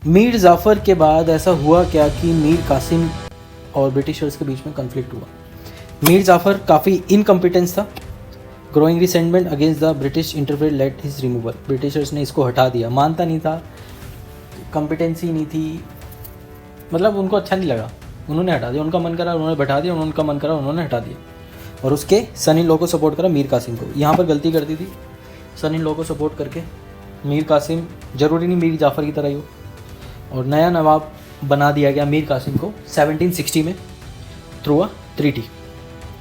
मीर जाफ़र के बाद ऐसा हुआ क्या कि मीर कासिम और ब्रिटिशर्स के बीच में कन्फ्लिक्ट हुआ। मीर जाफ़र काफ़ी इनकम्पिटेंस था। Growing resentment against the British interfere late his removal. Britishers ने इसको हटा दिया, मानता नहीं था, कम्पिटेंसी नहीं थी, मतलब उनको अच्छा नहीं लगा, उन्होंने हटा दिया। उनका मन करा उन्होंने बैठा दिया, उनका मन करा उन्होंने हटा दिया। और उसके सन इन लॉ को सपोर्ट करा मीर कासिम को। यहाँ पर गलती कर दी थी, सन इन लॉ को सपोर्ट करके मीर कासिम ज़रूरी नहीं मीर जाफ़र की तरह ही हो, और नया नवाब बना दिया गया मीर कासिम को 1760 में थ्रू अ ट्रीटी।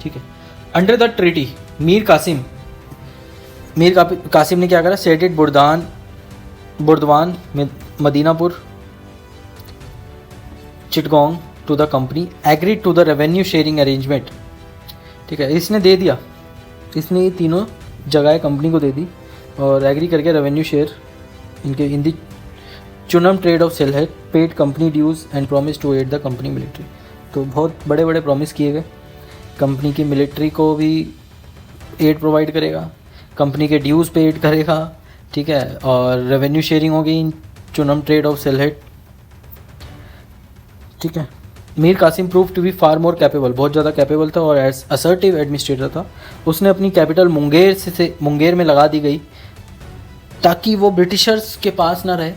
ठीक है, under the treaty Mir Qasim ने क्या करा, ceded Burdwan Midnapore Chittagong to the company, agreed to the revenue sharing arrangement. ठीक है, इसने दे दिया, इसने ये तीनों जगह कंपनी को दे दी और एग्री करके रेवेन्यू शेयर इनके इन दी चुनम trade of Sylhet, paid company dues and promise to aid the company military. तो बहुत बड़े बड़े प्रॉमिस किए गए, कंपनी की मिलिट्री को भी एड प्रोवाइड करेगा, कंपनी के ड्यूज़ पे एड करेगा। ठीक है, और रेवेन्यू शेयरिंग होगी in chunam trade of Sylhet. ठीक है, Mir Qasim prove to be far more capable, बहुत ज़्यादा कैपेबल था और असर्टिव एडमिनिस्ट्रेटर था। उसने अपनी कैपिटल मुंगेर में लगा दी गई ताकि वो ब्रिटिशर्स के पास ना रहे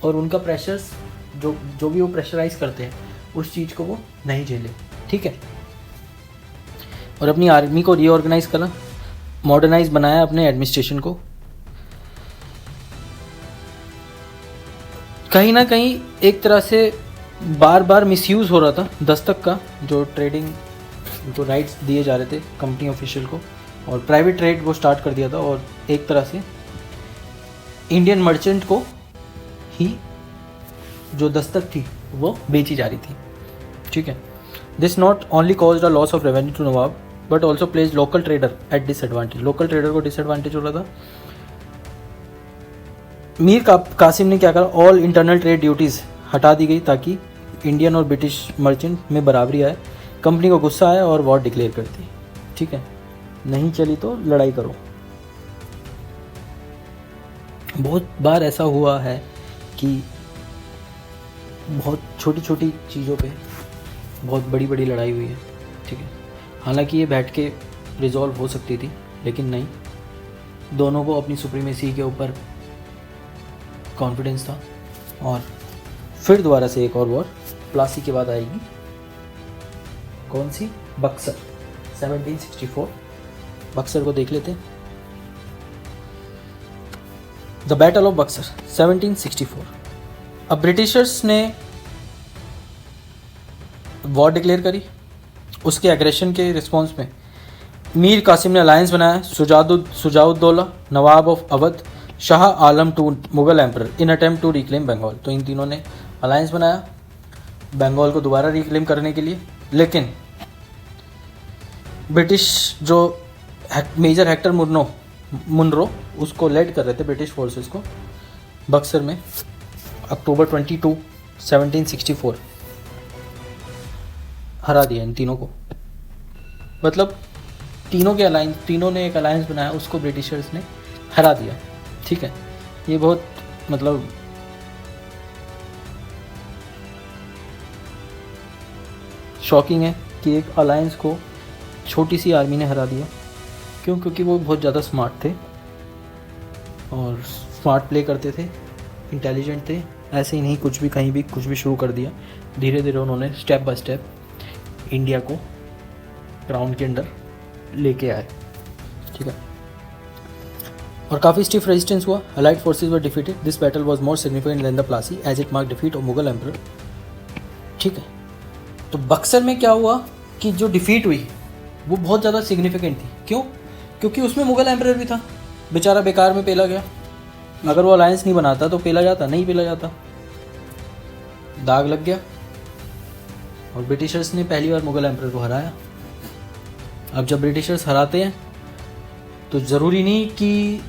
और उनका प्रेशर्स जो भी वो प्रेशराइज करते हैं उस चीज़ को वो नहीं झेले। ठीक है, और अपनी आर्मी को रीऑर्गेनाइज करा, मॉडर्नाइज बनाया अपने एडमिनिस्ट्रेशन को। कहीं ना कहीं एक तरह से बार बार मिसयूज़ हो रहा था दस्तक का, जो ट्रेडिंग उनको राइट्स दिए जा रहे थे कंपनी ऑफिशियल को, और प्राइवेट ट्रेड वो स्टार्ट कर दिया था और एक तरह से इंडियन मर्चेंट को ही जो दस्तक थी वो बेची जा रही थी। ठीक है, this not only caused a loss of revenue to nawab but also place local trader at disadvantage. Local trader को डिसएडवांटेज हो रहा था। मीर कासिम ने क्या करा, ऑल इंटरनल ट्रेड ड्यूटीज़ हटा दी गई ताकि इंडियन और ब्रिटिश मर्चेंट में बराबरी आए। कंपनी को गुस्सा आया और वॉर डिक्लेयर कर दी। ठीक है, नहीं चली तो लड़ाई करो। बहुत बार ऐसा हुआ है कि बहुत छोटी छोटी चीज़ों पे बहुत बड़ी बड़ी लड़ाई हुई है। ठीक है, हालांकि ये बैठ के रिजॉल्व हो सकती थी, लेकिन नहीं, दोनों को अपनी सुप्रीमेसी के ऊपर कॉन्फिडेंस था। और फिर दोबारा से एक और वॉर प्लासी के बाद आएगी, कौन सी, बक्सर 1764। बक्सर को देख लेते हैं। The battle of Buxar 1764। अब ब्रिटिशर्स ने वॉर डिक्लेयर करी, उसके एग्रेशन के रिस्पॉन्स में मीर कासिम ने अलायंस बनाया Shujauddaula Nawab of Awadh, Shah Alam to Mughal emperor in attempt to reclaim Bengal. तो इन तीनों ने अलायंस बनाया बंगाल को दोबारा रिक्लेम करने के लिए, लेकिन ब्रिटिश जो मेजर हेक्टर मुनरो उसको लेड कर रहे थे ब्रिटिश फोर्सेस को बक्सर में, अक्टूबर 22 1764 हरा दिया इन तीनों को। मतलब तीनों ने एक अलायंस बनाया, उसको ब्रिटिशर्स ने हरा दिया। ठीक है, ये बहुत मतलब शॉकिंग है कि एक अलायंस को छोटी सी आर्मी ने हरा दिया। क्यों? क्योंकि वो बहुत ज़्यादा स्मार्ट थे और स्मार्ट प्ले करते थे, इंटेलिजेंट थे। ऐसे ही नहीं कुछ भी कहीं भी कुछ भी शुरू कर दिया। धीरे धीरे उन्होंने स्टेप बाय स्टेप इंडिया को क्राउन के अंडर लेके आए। ठीक है, और काफ़ी स्टिफ रेजिस्टेंस हुआ। Allied forces were defeated. This battle was more significant than the Plassey as it mark defeat of Mughal emperor. ठीक है, तो बक्सर में क्या हुआ कि जो डिफीट हुई वो बहुत ज़्यादा सिग्निफिकेंट थी। क्यों? क्योंकि उसमें मुगल एम्परर भी था, बेचारा बेकार में पेला गया। अगर वो अलायंस नहीं बनाता तो पेला जाता, नहीं पेला जाता, दाग लग गया। और ब्रिटिशर्स ने पहली बार मुगल एम्परर को हराया। अब जब ब्रिटिशर्स हराते हैं तो ज़रूरी नहीं कि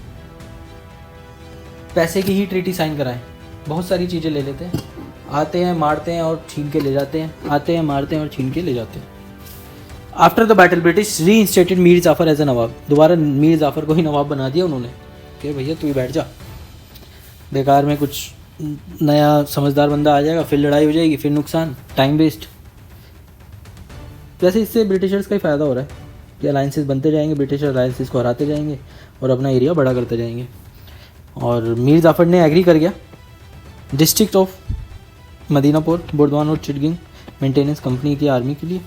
पैसे की ही ट्रीटी साइन कराएं, बहुत सारी चीज़ें ले लेते हैं। आते हैं, मारते हैं और छीन के ले जाते हैं, आते हैं, मारते हैं और छीन के ले जाते हैं। आफ्टर द बैटल ब्रिटिश री इंस्टेटेड मीर जाफ़र एज ए नवाब। दोबारा मीर जाफ़र को ही नवाब बना दिया उन्होंने कि भैया तू ही बैठ जा, बेकार में कुछ नया समझदार बंदा आ जाएगा, फिर लड़ाई हो जाएगी, फिर नुकसान, टाइम वेस्ट। वैसे इससे ब्रिटिशर्स का ही फ़ायदा हो रहा है कि अलाइंसेस बनते जाएंगे, ब्रिटिश अलाइंसेस को हराते जाएंगे और अपना एरिया बड़ा करते जाएंगे। और मीर जाफ़र ने एग्री कर गया डिस्ट्रिक्ट ऑफ मदीनापुर, बुर्दवान और चिटगिंग मेंटेनेंस कंपनी की आर्मी के लिए,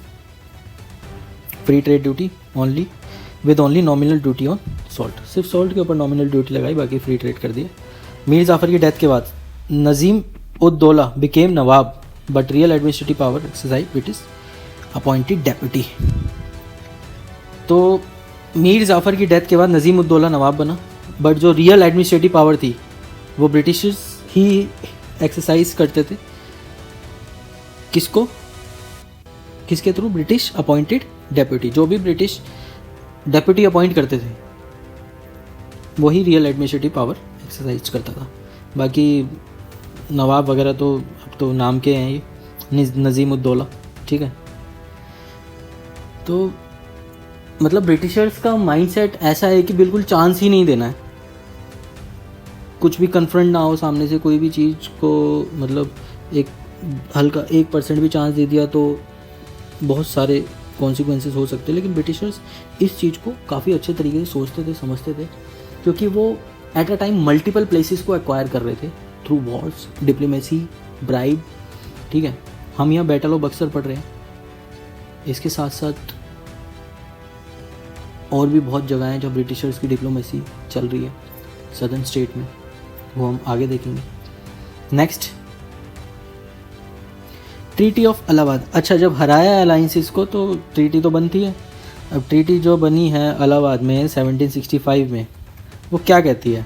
free trade duty only with only nominal duty on salt, सिर्फ सॉल्ट के ऊपर नॉमिनल ड्यूटी लगाई, बाकी फ्री ट्रेड कर दिया। मीर जाफ़र की डेथ के बाद Nazim ud Daula became Nawab but real administrative power exercise British appointed deputy. तो मीर जाफ़र की डेथ के बाद नज़ीम उद दौला नवाब बना, बट जो रियल एडमिनिस्ट्रेटिव पावर थी वो ब्रिटिशर्स ही एक्सरसाइज करते थे। किसको, किसके थ्रू? ब्रिटिश अपॉइंटेड डेप्यूटी, जो भी ब्रिटिश डेप्यूटी अपॉइंट करते थे वही रियल एडमिनिस्ट्रेटिव पावर एक्सरसाइज करता था। बाकी नवाब वगैरह तो अब तो नाम के हैं, ये नज़ीम उद दौला, ठीक है। तो मतलब ब्रिटिशर्स का माइंडसेट ऐसा है कि बिल्कुल चांस ही नहीं देना है, कुछ भी कन्फ्रंट ना हो सामने से कोई भी चीज़ को, मतलब एक हल्का 1% भी चांस दे दिया तो बहुत सारे कॉन्सिक्वेंसेस हो सकते हैं। लेकिन ब्रिटिशर्स इस चीज़ को काफ़ी अच्छे तरीके से सोचते थे, समझते थे, क्योंकि वो at a time multiple places को एक्वायर कर रहे थे थ्रू वॉर्स, डिप्लोमेसी, ब्राइब, ठीक है। हम यहाँ बैटल ऑफ बक्सर पढ़ रहे हैं, इसके साथ साथ और भी बहुत जगह हैं जहाँ ब्रिटिशर्स की डिप्लोमेसी चल रही है सदर्न स्टेट में, वो हम आगे देखेंगे। Next, treaty of Allahabad. अच्छा, जब हराया अलाइंसेस को तो ट्रीटी तो बनती है। अब ट्रीटी जो बनी है इलाहाबाद में 1765 में, वो क्या कहती है?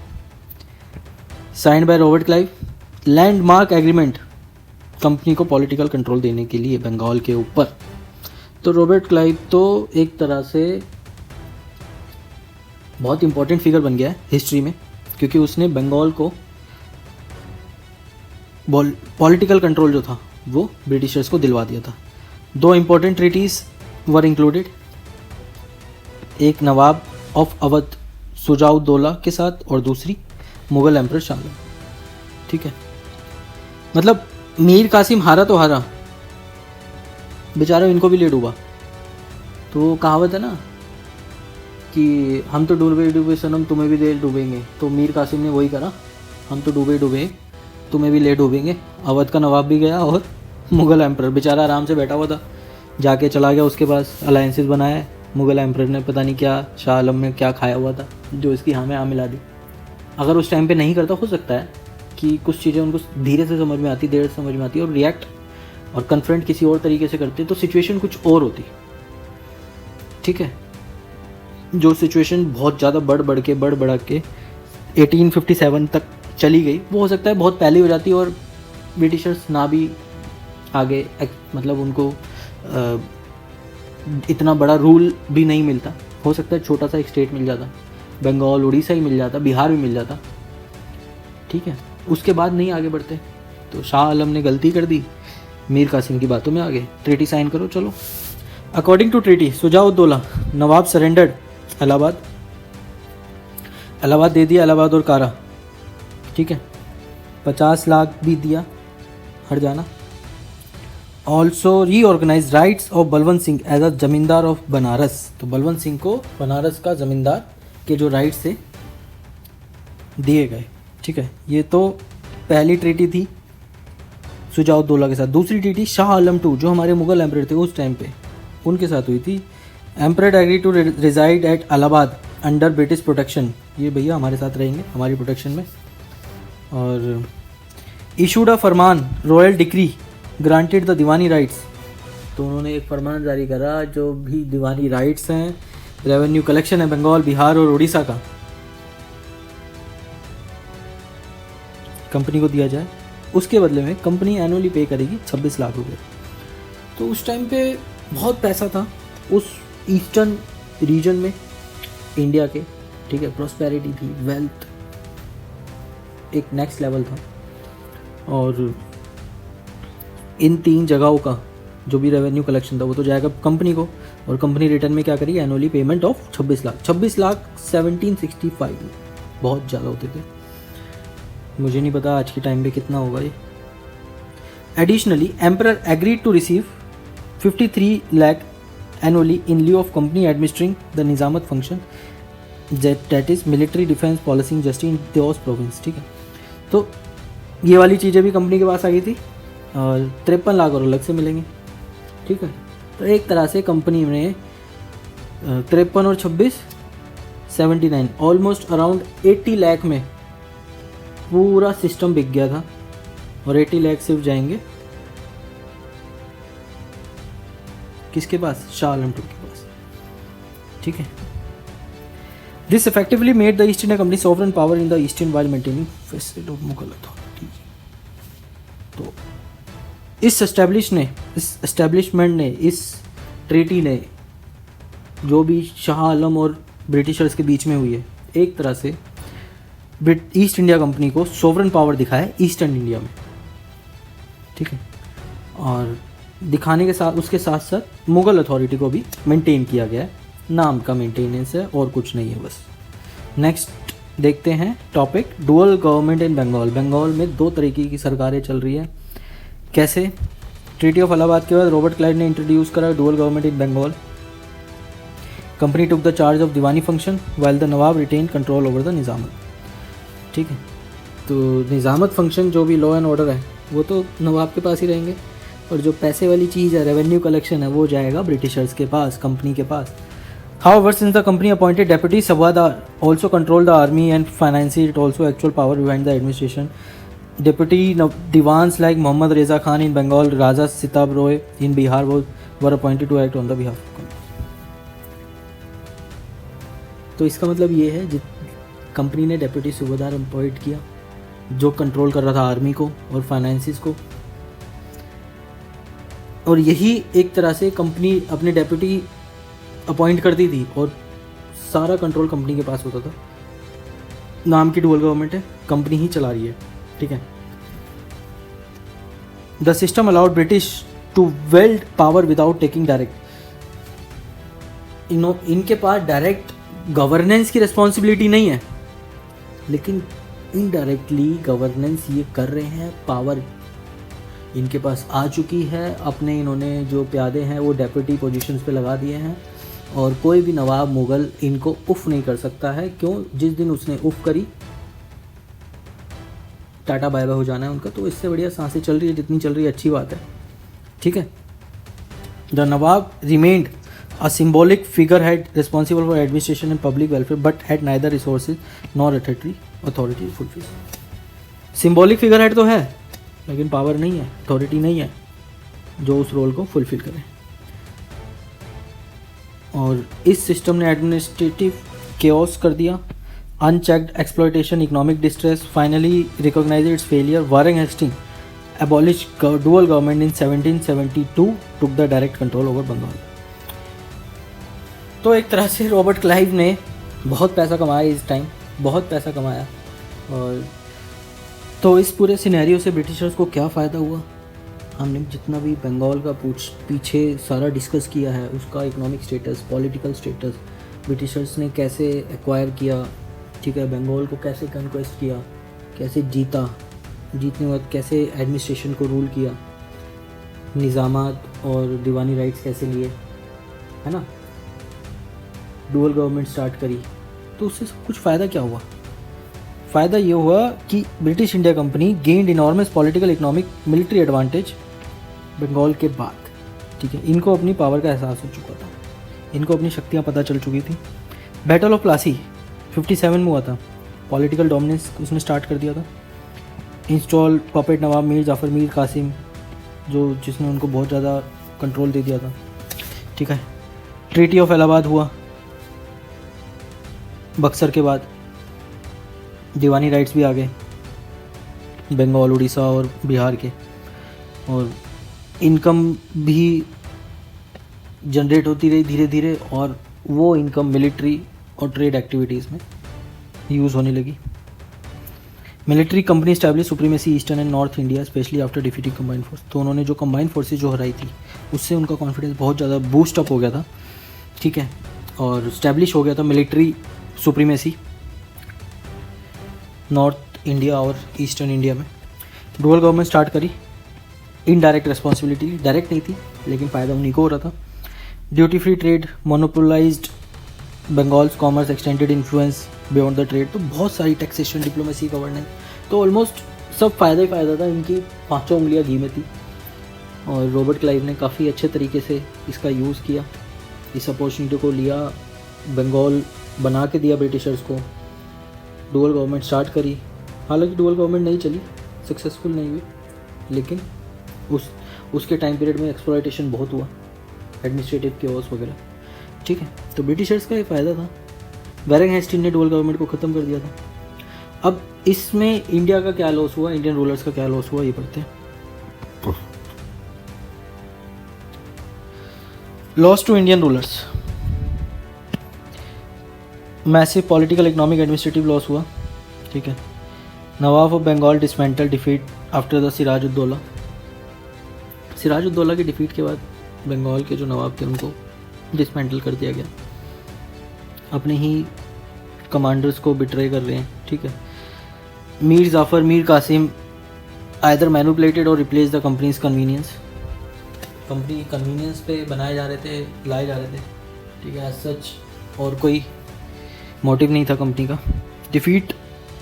Signed by Robert Clive, landmark agreement, company को पॉलिटिकल कंट्रोल देने के लिए बंगाल के ऊपर। तो रॉबर्ट क्लाइव तो एक तरह से बहुत इंपॉर्टेंट फिगर बन गया है हिस्ट्री में, क्योंकि उसने बंगाल को पॉलिटिकल कंट्रोल जो था वो ब्रिटिशर्स को दिलवा दिया था। 2 इम्पोर्टेंट ट्रीटीज़ वर इंक्लूडेड, एक नवाब ऑफ अवध शुजाउद्दौला के साथ और दूसरी मुगल एम्परर शाह आलम, ठीक है। मतलब मीर कासिम हारा तो हारा, बेचारे इनको भी ले डूबा। तो कहावत है ना कि हम तो डूबे डूबे सनम तुम्हें भी ले डूबेंगे, तो मीर कासिम ने वही करा, हम तो डूबे डूबे तुम्हें भी ले डूबेंगे। अवध का नवाब भी गया और मुगल एम्परर बेचारा आराम से बैठा हुआ था, जाके चला गया उसके पास, अलायंसेस बनाया। मुगल एम्परर ने पता नहीं क्या शाह आलम में क्या खाया हुआ था जो इसकी हाँ में हाँ मिला दी। अगर उस टाइम पे नहीं करता, हो सकता है कि कुछ चीज़ें उनको धीरे से समझ में आती, देर से समझ में आती और रिएक्ट और कन्फ्रंट किसी और तरीके से करते तो सिचुएशन कुछ और होती, ठीक है। जो सिचुएशन बहुत ज़्यादा बढ़ बढ़ा के 1857 तक चली गई, वो हो सकता है बहुत पहले हो जाती और ब्रिटिशर्स ना भी आगे मतलब उनको इतना बड़ा रूल भी नहीं मिलता, हो सकता है छोटा सा एक स्टेट मिल जाता, बंगाल, उड़ीसा ही मिल जाता, बिहार भी मिल जाता, ठीक है। उसके बाद नहीं आगे बढ़ते। तो शाह आलम ने गलती कर दी, मीर कासिम की बातों में आ गए, ट्रीटी साइन करो चलो। According to treaty Shujauddaula Nawab surrendered Allahabad, Allahabad दे दिया, इलाहाबाद और कारा, ठीक है। 50 लाख भी दिया, हट जाना। Also reorganise rights of Balwant Singh as a zamindar of Banaras. तो बलवंत सिंह को बनारस का जमींदार के जो राइट्स थे दिए गए, ठीक है। ये तो पहली ट्रीटी थी शुजाउद्दौला के साथ। दूसरी ट्रीटी शाह आलम II, जो हमारे मुगल एम्परर थे उस टाइम पे, उनके साथ हुई थी। Emperor agree to reside at Allahabad under British protection, ये भैया हमारे साथ रहेंगे, हमारी प्रोटेक्शन में। और issued a farman royal decree granted the diwani rights. तो उन्होंने एक फरमान जारी करा, जो भी दीवानी राइट्स हैं, रेवेन्यू कलेक्शन है बंगाल, बिहार और उड़ीसा का, कंपनी को दिया जाए। उसके बदले में कंपनी एनुअली पे करेगी 26 लाख रुपए। तो उस टाइम पे बहुत पैसा था उस ईस्टर्न रीजन में इंडिया के, ठीक है। प्रॉस्पेरिटी थी, वेल्थ एक नेक्स्ट लेवल था। और इन 3 जगहों का जो भी रेवेन्यू कलेक्शन था वो तो जाएगा कंपनी को, और कंपनी रिटर्न में क्या करेगी? Annually payment of 26 lakh. 26 lakh 1765 में बहुत ज़्यादा होते थे। मुझे नहीं पता आज के टाइम पे कितना होगा ये। Additionally emperor agreed to receive 53 lakh annually in lieu of company administering the nizamat function that is military defence policy just in those province. ठीक है, तो ये वाली चीज़ें भी कंपनी के पास आ गई थी और 53 लाख और अलग से मिलेंगे। ठीक है, तो एक तरह से कंपनी ने 53 और 26 79 ऑलमोस्ट अराउंड 80 लाख में पूरा सिस्टम बिक गया था और 80 लाख सिर्फ जाएंगे किसके पास? शाह आलम II के पास। ठीक है, this effectively made the east India company sovereign power in the eastern while maintaining facility of Mughal authority. तो इस एस्टेब्लिशमेंट ने, इस ट्रीटी ने, जो भी शाह आलम और ब्रिटिशर्स के बीच में हुई है, एक तरह से ईस्ट इंडिया कंपनी को सोवरन पावर दिखाया ईस्टर्न इंडिया में। ठीक है, और दिखाने के साथ उसके साथ साथ मुग़ल अथॉरिटी को भी मेंटेन किया गया है, नाम का मेंटेनेंस है और कुछ नहीं है बस। नेक्स्ट देखते हैं topic, dual government in Bengal. Bengal में दो तरीके की सरकारें चल रही है। कैसे? ट्रीटी ऑफ इलाहाबाद के बाद रॉबर्ट क्लाइव ने इंट्रोड्यूस करा dual government in Bengal. Company took the charge of diwani function while the nawab retain control over the nizamat. ठीक है, तो निज़ामत फंक्शन जो भी लॉ एंड ऑर्डर है वो तो नवाब के पास ही रहेंगे, और जो पैसे वाली चीज़ है, रेवेन्यू कलेक्शन है, वो जाएगा ब्रिटिशर्स के पास, कंपनी के पास। However, since the company appointed deputy Sabwadar also controlled the army and financed it, also actual power behind the administration. Deputy Diwans like Muhammad Reza Khan in Bengal, Raja Sitab Roy in Bihar were appointed to act on the behalf of company. तो इसका मतलब ये है company ने deputy सूबेदार appoint किया जो control कर रहा था आर्मी को और फाइनेंसिस को, और यही एक तरह से कंपनी अपने डेप्यूटी अपॉइंट करती थी और सारा कंट्रोल कंपनी के पास होता था। नाम की डुअल गवर्नमेंट है, कंपनी ही चला रही है। ठीक है, the system allowed British to wield power without taking direct. इनके पास डायरेक्ट गवर्नेंस की रिस्पॉन्सिबिलिटी नहीं है, लेकिन इनडायरेक्टली गवर्नेंस ये कर रहे हैं, पावर इनके पास आ चुकी है। अपने इन्होंने जो प्यादे हैं वो डेप्यूटी पोजीशंस पे लगा दिए हैं, और कोई भी नवाब मुग़ल इनको उफ़ नहीं कर सकता है। क्यों? जिस दिन उसने उफ़ करी, टाटा बाय बाय हो जाना है उनका। तो इससे बढ़िया सांसें चल रही है, जितनी चल रही है अच्छी बात है। ठीक है, the Nawab remained a symbolic figure head responsible for administration and public welfare but had neither resources nor authority fulfil. Symbolic figure head तो है, लेकिन पावर नहीं है, अथॉरिटी नहीं है जो उस रोल को फुलफिल करे। और इस सिस्टम ने एडमिनिस्ट्रेटिव केओस कर दिया, unchecked exploitation, economic distress, finally recognised its failure. Warren Hasting abolish dual government in 1772 took the direct control over Bengal. तो एक तरह से रॉबर्ट क्लाइव ने बहुत पैसा कमाया इस टाइम, बहुत पैसा कमाया। और तो इस पूरे सिनेरियो से ब्रिटिशर्स को क्या फ़ायदा हुआ? हमने जितना भी बंगाल का पीछे सारा डिस्कस किया है, उसका economic status, political status, Britishers ने कैसे एक्वायर किया, ठीक है, बंगाल को कैसे कन्क्वेस्ट किया, कैसे जीता, जीतने के बाद कैसे एडमिनिस्ट्रेशन को रूल किया, निज़ामात और दीवानी राइट्स कैसे लिए, है ना, डुअल गवर्नमेंट स्टार्ट करी। तो उससे सब कुछ फ़ायदा क्या हुआ? फ़ायदा ये हुआ कि British India company gained enormous political, economic, military advantage Bengal के बाद। ठीक है, इनको अपनी पावर का एहसास हो चुका था, इनको अपनी शक्तियाँ पता चल चुकी थी। बैटल ऑफ प्लासी 57 में हुआ था, पॉलिटिकल डोमिनेंस उसने स्टार्ट कर दिया था। इंस्टॉल पपेट नवाब मीर जाफ़र मीर कासिम, जिसने उनको बहुत ज़्यादा कंट्रोल दे दिया था। ठीक है, ट्रीटी ऑफ इलाहाबाद हुआ बक्सर के बाद, दीवानी राइट्स भी आ गए बंगाल, उड़ीसा और बिहार के, और इनकम भी जनरेट होती रही धीरे धीरे, और वो इनकम मिलिट्री और ट्रेड एक्टिविटीज़ में यूज़ होने लगी। Military company establish supremacy eastern and north India specially after defeating combined force. तो उन्होंने जो कंबाइंड फोर्सेज जो हराई थी उससे उनका कॉन्फिडेंस बहुत ज़्यादा बूस्ट अप हो गया था। ठीक है, और स्टैब्लिश हो गया था मिलिट्री सुप्रीमेसी नॉर्थ इंडिया और ईस्टर्न इंडिया में। डुअल गवर्नमेंट स्टार्ट करी, इनडायरेक्ट रिस्पॉन्सिबिलिटी, डायरेक्ट नहीं थी लेकिन फ़ायदा उन्हीं को हो रहा था। Duty free trade, monopolised Bengal's commerce, extended influence beyond the trade, तो बहुत सारी टैक्सेशन, डिप्लोमेसी, गवर्नेंस, तो ऑलमोस्ट सब फ़ायदा ही फ़ायदा था। इनकी पाँचों उंगलियां घी में थी और रॉबर्ट क्लाइव ने काफ़ी अच्छे तरीके से इसका यूज़ किया, इस अपॉर्चुनिटी को लिया, बंगाल बना के दिया ब्रिटिशर्स को। डुअल गवर्नमेंट स्टार्ट करी, हालांकि डुअल गवर्नमेंट नहीं चली, सक्सेसफुल नहीं हुई, लेकिन उसके टाइम पीरियड में एक्सप्लॉयटेशन बहुत हुआ, एडमिनिस्ट्रेटिव केओस वगैरह, ठीक है। तो ब्रिटिशर्स का ये फ़ायदा था। वैरेन हेस्टिंग ने डुअल गवर्नमेंट को ख़त्म कर दिया था। अब इसमें इंडिया का क्या लॉस हुआ, इंडियन रूलर्स का क्या लॉस हुआ, ये पढ़ते हैं। Loss to Indian rulers, massive political, economic, administrative loss हुआ, ठीक है। Nawab of Bengal dismantle defeat after the Sirajuddaula. Sirajuddaula की डिफीट के बाद बंगाल के जो नवाब थे उनको डिसमेंटल कर दिया गया, अपने ही कमांडर्स को बिट्रे कर रहे हैं, ठीक है। मीर जाफ़र, मीर कासिम आइदर मैनिपुलेटेड और replace the companies convenience, company convenience पे बनाए जा रहे थे, लाए जा रहे थे, ठीक है। एज सच और कोई मोटिव नहीं था कंपनी का। Defeat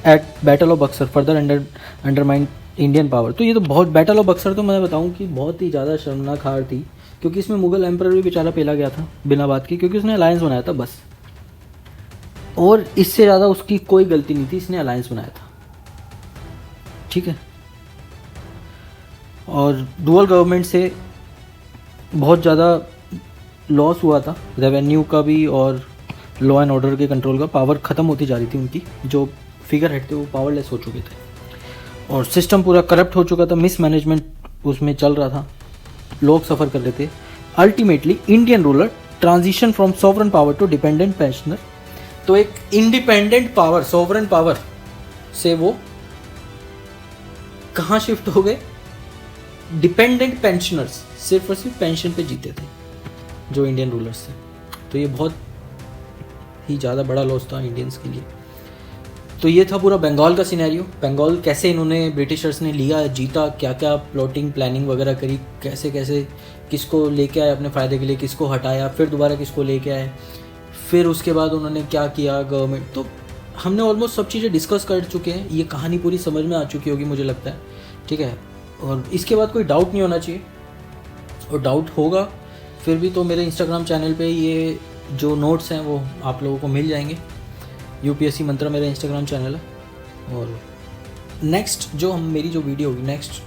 at battle of Buxar further undermine Indian power, तो ये तो बहुत, बैटल ऑफ बक्सर तो मैं बताऊं कि बहुत ही ज़्यादा शर्मनाक हार थी, क्योंकि इसमें मुगल एम्परर भी बेचारा पेला गया था बिना बात की, क्योंकि उसने अलायंस बनाया था बस, और इससे ज़्यादा उसकी कोई गलती नहीं थी, इसने अलायंस बनाया था, ठीक है। और डुअल गवर्नमेंट से बहुत ज़्यादा लॉस हुआ था, रेवेन्यू का भी और लॉ एंड ऑर्डर के कंट्रोल का, पावर ख़त्म होती जा रही थी उनकी, जो फिगर हेड थे वो पावरलेस हो चुके थे, और सिस्टम पूरा करप्ट हो चुका था, मिसमैनेजमेंट उसमें चल रहा था, लोग सफ़र कर रहे थे। Ultimately Indian ruler transition from sovereign power to dependent pensioner, तो एक इंडिपेंडेंट पावर, सॉवरन पावर से वो कहाँ शिफ्ट हो गए, डिपेंडेंट पेंशनर्स, सिर्फ और सिर्फ पेंशन पे जीते थे जो इंडियन रूलर्स थे। तो ये बहुत ही ज़्यादा बड़ा लॉस था इंडियंस के लिए। तो ये था पूरा बंगाल का सिनेरियो, बंगाल कैसे इन्होंने, ब्रिटिशर्स ने लिया, जीता, क्या क्या प्लॉटिंग प्लानिंग वगैरह करी, कैसे कैसे किसको लेके आए अपने फ़ायदे के लिए, किसको हटाया, फिर दोबारा किसको लेके आए, फिर उसके बाद उन्होंने क्या किया गवर्नमेंट। तो हमने ऑलमोस्ट सब चीज़ें डिस्कस कर चुके हैं, ये कहानी पूरी समझ में आ चुकी होगी मुझे लगता है, ठीक है। और इसके बाद कोई डाउट नहीं होना चाहिए, और डाउट होगा फिर भी तो मेरे इंस्टाग्राम चैनल पे ये जो नोट्स हैं वो आप लोगों को मिल जाएंगे। यूपीएससी मंत्रा मेरा इंस्टाग्राम चैनल है। और नेक्स्ट जो मेरी जो वीडियो होगी, नेक्स्ट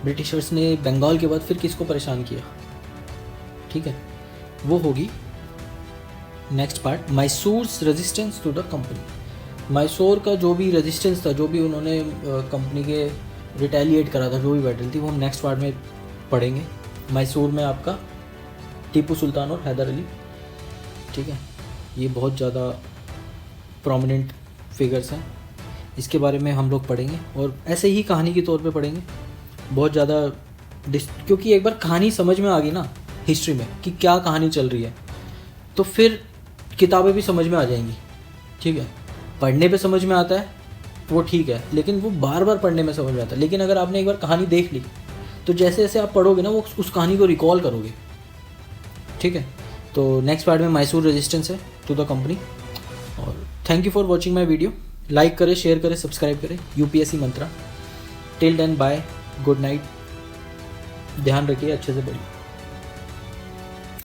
ब्रिटिशर्स ने बंगाल के बाद फिर किसको परेशान किया, ठीक है, वो होगी next part, Mysore's resistance to the company. Mysore का जो भी रेजिस्टेंस था, जो भी उन्होंने कंपनी के रिटेलिएट करा था, जो भी बैटल थी, वो हम नेक्स्ट पार्ट में पढ़ेंगे। मैसूर में आपका टीपू सुल्तान और हैदर अली, ठीक है, ये बहुत ज़्यादा प्रोमिनेंट फिगर्स हैं, इसके बारे में हम लोग पढ़ेंगे, और ऐसे ही कहानी के तौर पे पढ़ेंगे बहुत ज़्यादा, क्योंकि एक बार कहानी समझ में आ गई ना हिस्ट्री में कि क्या कहानी चल रही है, तो फिर किताबें भी समझ में आ जाएंगी, ठीक है। पढ़ने पे समझ में आता है वो ठीक है, लेकिन वो बार बार पढ़ने में समझ में आता है। लेकिन अगर आपने एक बार कहानी देख ली तो जैसे जैसे आप पढ़ोगे ना, वो उस कहानी को रिकॉल करोगे, ठीक है। तो नेक्स्ट पार्ट में मैसूर रेजिस्टेंस है टू द कंपनी। और thank you for watching my video, like करें, शेयर करें, सब्सक्राइब करें। UPSC Mantra. Till then bye, good night, ध्यान रखिए, अच्छे से पढ़िए।